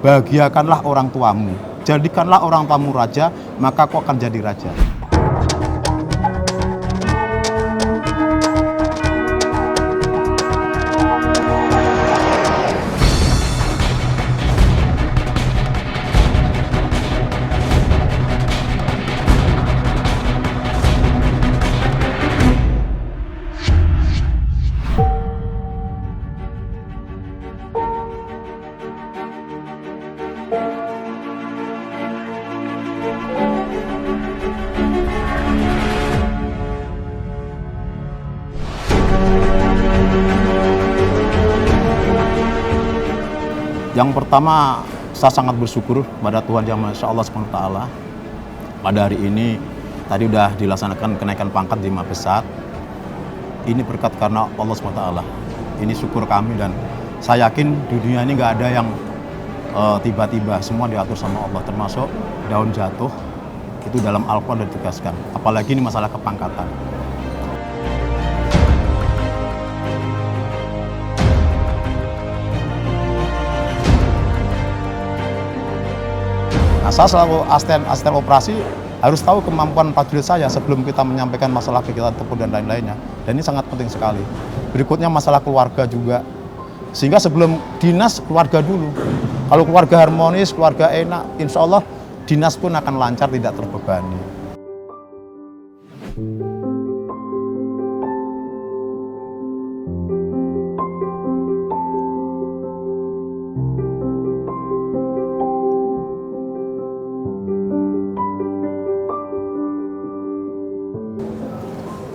Bahagiakanlah orang tuamu, jadikanlah orang tuamu raja, maka kau akan jadi raja. Yang pertama, saya sangat bersyukur pada Tuhan Yang Maha Allah SWT. Pada hari ini, tadi sudah dilaksanakan kenaikan pangkat di Mabesat. Ini berkat karena Allah SWT. Ini syukur kami dan saya yakin di dunia ini nggak ada yang tiba-tiba, semua diatur sama Allah. Termasuk daun jatuh, itu dalam Al-Quran ditegaskan. Apalagi ini masalah kepangkatan. Nah, saya selaku asisten operasi harus tahu kemampuan prajurit saya sebelum kita menyampaikan masalah kegiatan tempur dan lain-lainnya. Dan ini sangat penting sekali. Berikutnya masalah keluarga juga. Sehingga sebelum dinas, keluarga dulu. Kalau keluarga harmonis, keluarga enak, insya Allah dinas pun akan lancar, tidak terbebani.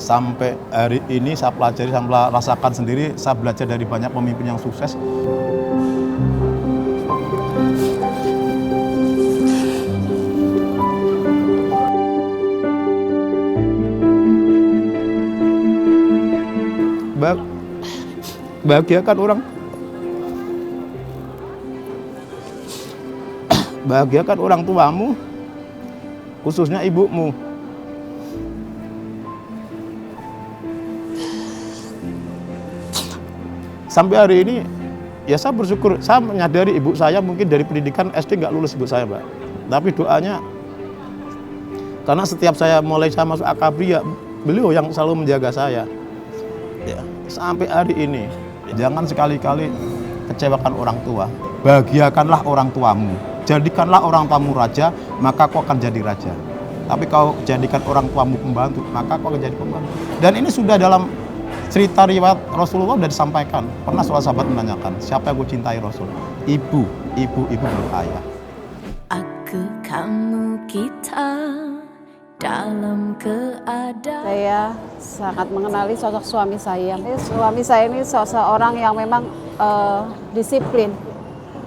Sampai hari ini saya pelajari, saya rasakan sendiri, saya belajar dari banyak pemimpin yang sukses. Bahagiakan orang. Bahagiakan orang tuamu, khususnya ibumu. Sampai hari ini, ya saya bersyukur, saya menyadari ibu saya mungkin dari pendidikan SD nggak lulus ibu saya, Mbak. Tapi doanya, karena setiap saya masuk akabri, ya beliau yang selalu menjaga saya. Ya, sampai hari ini, jangan sekali-kali kecewakan orang tua. Bahagiakanlah orang tuamu, jadikanlah orang tuamu raja, maka kau akan jadi raja. Tapi kau jadikan orang tuamu pembantu, maka kau akan jadi pembantu. Dan ini sudah dalam cerita riwayat Rasulullah sudah disampaikan. Pernah seorang sahabat menanyakan, siapa yang aku cintai Rasul? Ibu belum ayah. Aku, kamu, kita dalam keadaan. Saya sangat mengenali sosok suami saya. Suami saya ini seorang yang memang disiplin.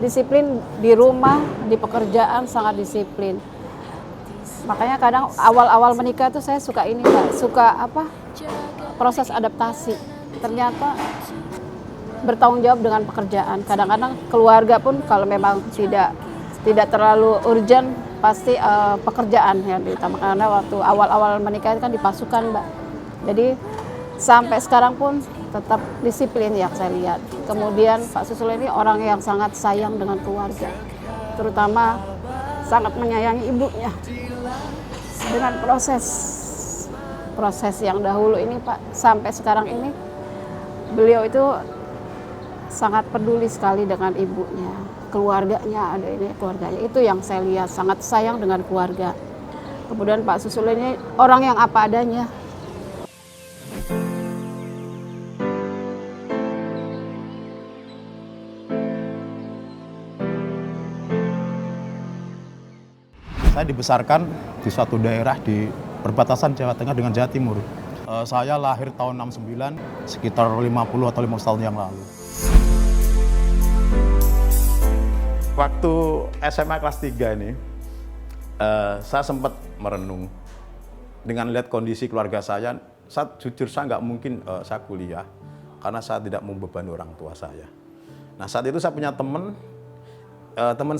Disiplin di rumah, di pekerjaan sangat disiplin. Makanya kadang awal-awal menikah tuh saya suka ini, Mbak, proses adaptasi. Ternyata bertanggung jawab dengan pekerjaan. Kadang-kadang keluarga pun kalau memang tidak terlalu urgent, pasti pekerjaan yang diutamakan. Karena waktu awal-awal menikah kan dipasukan, Mbak. Jadi sampai sekarang pun tetap disiplin yang saya lihat. Kemudian Pak Susul ini orang yang sangat sayang dengan keluarga, terutama sangat menyayangi ibunya. Dengan proses yang dahulu ini, Pak, sampai sekarang ini beliau itu sangat peduli sekali dengan ibunya, keluarganya, keluarganya itu yang saya lihat, sangat sayang dengan keluarga. Kemudian Pak Susul ini orang yang apa adanya. Saya dibesarkan di suatu daerah di perbatasan Jawa Tengah dengan Jawa Timur. Saya lahir tahun 69, sekitar 50 atau 50 tahun yang lalu. Waktu SMA kelas 3 ini, saya sempat merenung. Dengan lihat kondisi keluarga saya jujur saya nggak mungkin saya kuliah, karena saya tidak membebani orang tua saya. Nah, saat itu saya punya teman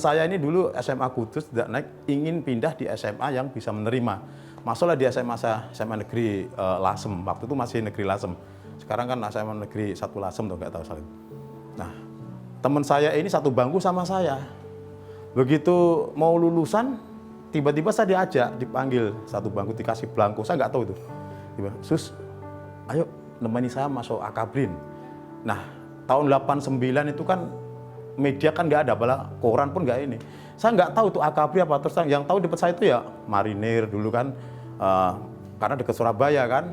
saya ini dulu SMA Kudus tidak naik, ingin pindah di SMA yang bisa menerima. Masuklah di SMA Negeri Lasem, waktu itu masih Negeri Lasem. Sekarang kan SMA Negeri 1 Lasem tuh nggak tahu salah. Nah, teman saya ini satu bangku sama saya. Begitu mau lulusan, tiba-tiba saya diajak, dipanggil satu bangku, dikasih belangko, saya nggak tahu itu. Tiba, Sus, ayo nemani saya masuk Akabrin. Nah, tahun 89 itu kan media kan nggak ada, malah koran pun nggak ini. Saya nggak tahu itu Akabri apa, terus yang tahu di saya itu ya Marinir dulu kan, karena dekat Surabaya kan.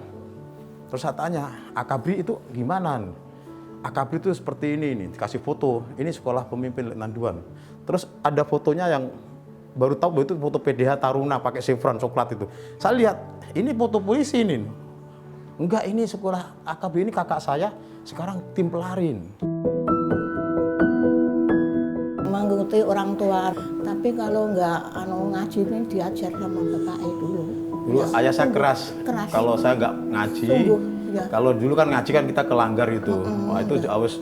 Terus saya tanya, Akabri itu gimana? Akabri itu seperti ini, dikasih foto, ini sekolah pemimpin Letnan Duan. Terus ada fotonya yang baru tahu bahwa itu foto PDH Taruna pakai chevron coklat itu. Saya lihat, ini foto polisi ini. Enggak, ini sekolah Akabri, ini kakak saya, sekarang tim pelarin. Mengikuti orang tua, tapi kalau nggak ngaji ini diajar sama bapak dulu. Dulu ya, ayah saya keras. Kalau saya nggak ngaji, ya. Kalau dulu kan ngaji kan kita ke langgar itu. Wah, itu harus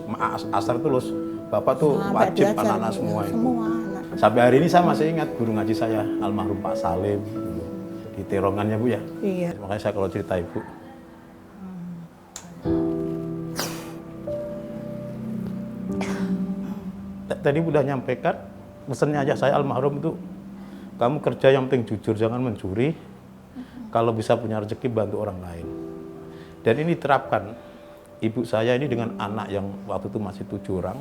asar terus. Bapak tuh Sampai wajib diajar, anak-anak semua itu. Semua anak. Sampai hari ini saya masih ingat guru ngaji saya, almarhum Pak Salim dulu. Di Terongannya Bu ya. Iya. Makanya saya kalau cerita Ibu. Tadi udah nyampaikan pesannya aja saya almarhum itu, kamu kerja yang penting jujur, jangan mencuri. Kalau bisa punya rezeki bantu orang lain. Dan ini diterapkan. Ibu saya ini dengan anak yang waktu itu masih 7 orang.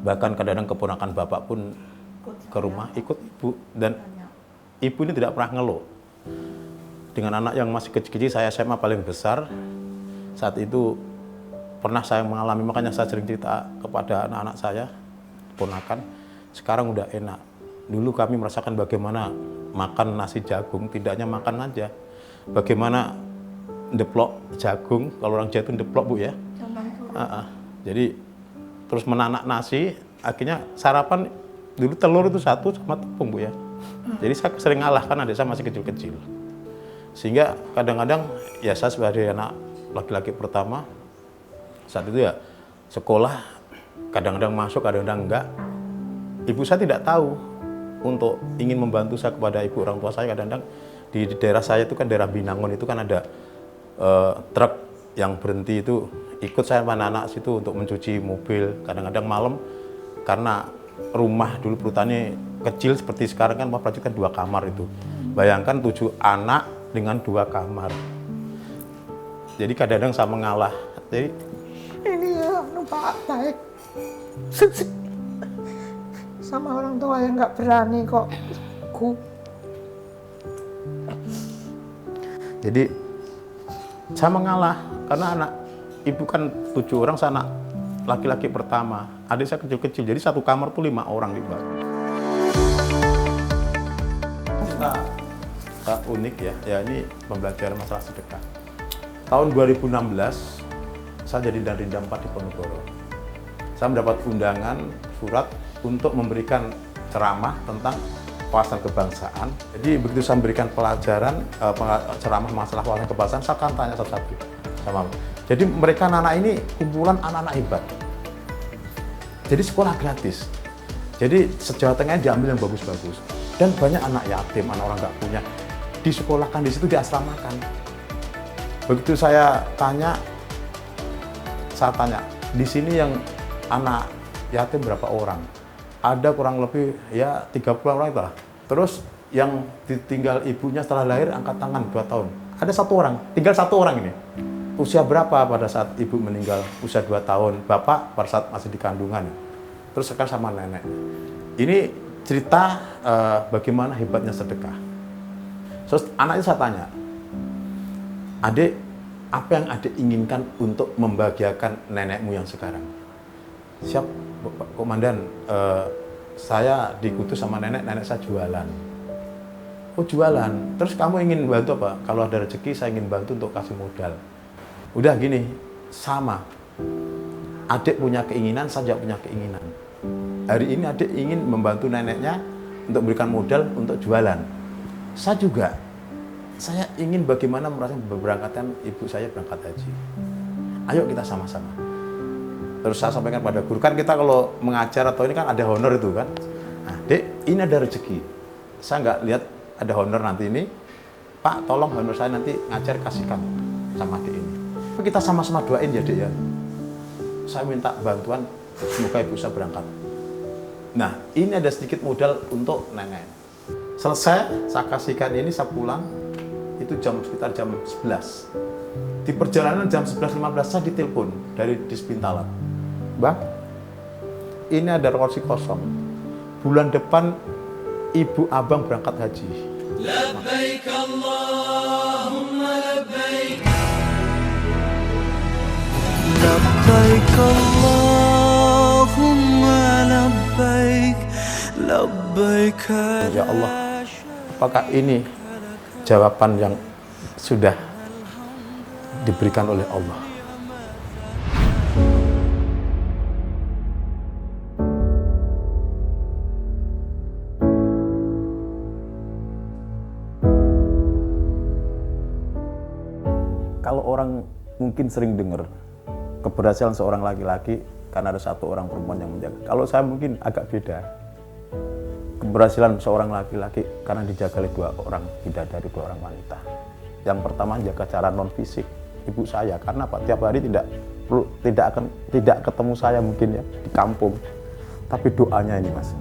Bahkan kadang-kadang keponakan bapak pun ke rumah ikut ibu. Dan ibu ini tidak pernah ngeluh. Dengan anak yang masih kecil-kecil, saya SMA paling besar. Saat itu pernah saya mengalami, makanya saya sering cerita kepada anak-anak saya, ponakan, sekarang udah enak. Dulu kami merasakan bagaimana makan nasi jagung, tidak hanya makan aja. Bagaimana deplok jagung, kalau orang Jawa itu deplok Bu ya. Jadi terus menanak nasi, akhirnya sarapan dulu telur itu 1 sama tepung Bu ya. Jadi saya sering ngalah kan adik saya masih kecil-kecil. Sehingga kadang-kadang ya saya sebagai anak laki-laki pertama, saat itu ya sekolah kadang-kadang masuk, kadang-kadang enggak. Ibu saya tidak tahu untuk ingin membantu saya kepada ibu orang tua saya. Kadang-kadang di daerah saya itu kan daerah Binangun itu kan ada truk yang berhenti itu, ikut saya sama anak-anak situ untuk mencuci mobil. Kadang-kadang malam karena rumah dulu perhutani kecil seperti sekarang kan Pak kan 2 kamar itu. Bayangkan 7 anak dengan 2 kamar. Jadi kadang-kadang saya mengalah. Jadi Ini ya Pak baik. Sama orang tua yang nggak berani kok. Jadi saya mengalah karena anak ibu kan 7 orang, saya anak laki-laki pertama. Adik saya kecil-kecil, jadi 1 kamar tuh 5 orang di bawah. Kita unik ya ini pembelajaran masalah sedekah. Tahun 2016 saya jadi Danrinda 4 di Ponorogo. Saya mendapat undangan surat untuk memberikan ceramah tentang wawasan kebangsaan. Jadi begitu saya memberikan pelajaran ceramah masalah wawasan kebangsaan, saya akan tanya satu-satu sama. Jadi mereka anak-anak ini kumpulan anak-anak hebat. Jadi sekolah gratis. Jadi se-Jawa Tengah diambil yang bagus-bagus. Dan banyak anak yatim, anak orang nggak punya, disekolahkan di situ, diasramakan. Begitu saya tanya, di sini yang anak yatim berapa orang? Ada kurang lebih ya 30 orang itu lah. Terus yang ditinggal ibunya setelah lahir angkat tangan 2 tahun. Ada 1 orang, tinggal 1 orang ini. Usia berapa pada saat ibu meninggal? Usia 2 tahun. Bapak pada saat masih di kandungan. Terus sekarang sama nenek. Ini cerita bagaimana hebatnya sedekah. Terus anaknya saya tanya, Adik, apa yang Adik inginkan untuk membahagiakan nenekmu yang sekarang? Siap, Pak Komandan, saya dikutus sama nenek saya jualan. Oh jualan, terus kamu ingin bantu apa? Kalau ada rezeki saya ingin bantu untuk kasih modal. Udah gini, sama. Adik punya keinginan, saya juga punya keinginan. Hari ini adik ingin membantu neneknya untuk berikan modal untuk jualan. Saya juga. Saya ingin bagaimana merasakan berangkatan ibu saya berangkat haji. Ayo kita sama-sama. Terus saya sampaikan pada guru, kan kita kalau mengajar atau ini kan ada honor itu kan. Nah, Dek, ini ada rezeki. Saya nggak lihat ada honor nanti ini. Pak, tolong honor saya nanti ngajar kasihkan sama Dek ini. Kita sama-sama doain ya Dek ya. Saya minta bantuan, semoga ibu saya berangkat. Nah, ini ada sedikit modal untuk nenek. Selesai, saya kasihkan ini, saya pulang, itu sekitar jam 11. Di perjalanan jam 11.15 saya ditelepon dari Dispintalan. Bang, ini ada kursi kosong. Bulan depan ibu abang berangkat haji. Labbaik Allahumma labbaik. Labbaik Allahumma labbaik. Labbaik. Ya Allah, apakah ini jawaban yang sudah diberikan oleh Allah? Kalau orang mungkin sering dengar keberhasilan seorang laki-laki karena ada satu orang perempuan yang menjaga. Kalau saya mungkin agak beda. Keberhasilan seorang laki-laki karena dijaga oleh 2 orang bidadari, 2 orang wanita. Yang pertama jaga secara non fisik ibu saya, karena apa? Tiap hari tidak ketemu saya mungkin ya di kampung. Tapi doanya ini Mas,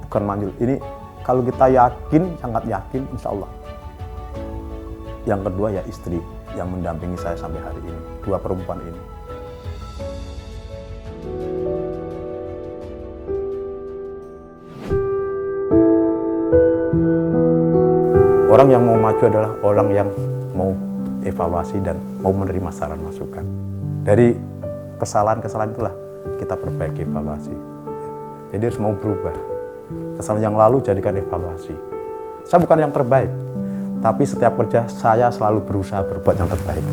bukan manjul. Ini kalau kita yakin, sangat yakin, insya Allah. Yang kedua ya istri yang mendampingi saya sampai hari ini, 2 perempuan ini. Orang yang mau maju adalah orang yang mau evaluasi dan mau menerima saran masukan. Dari kesalahan-kesalahan itulah kita perbaiki, evaluasi. Jadi harus mau berubah. Kesalahan yang lalu jadikan evaluasi. Saya bukan yang terbaik, tapi setiap kerja saya selalu berusaha berbuat yang terbaik.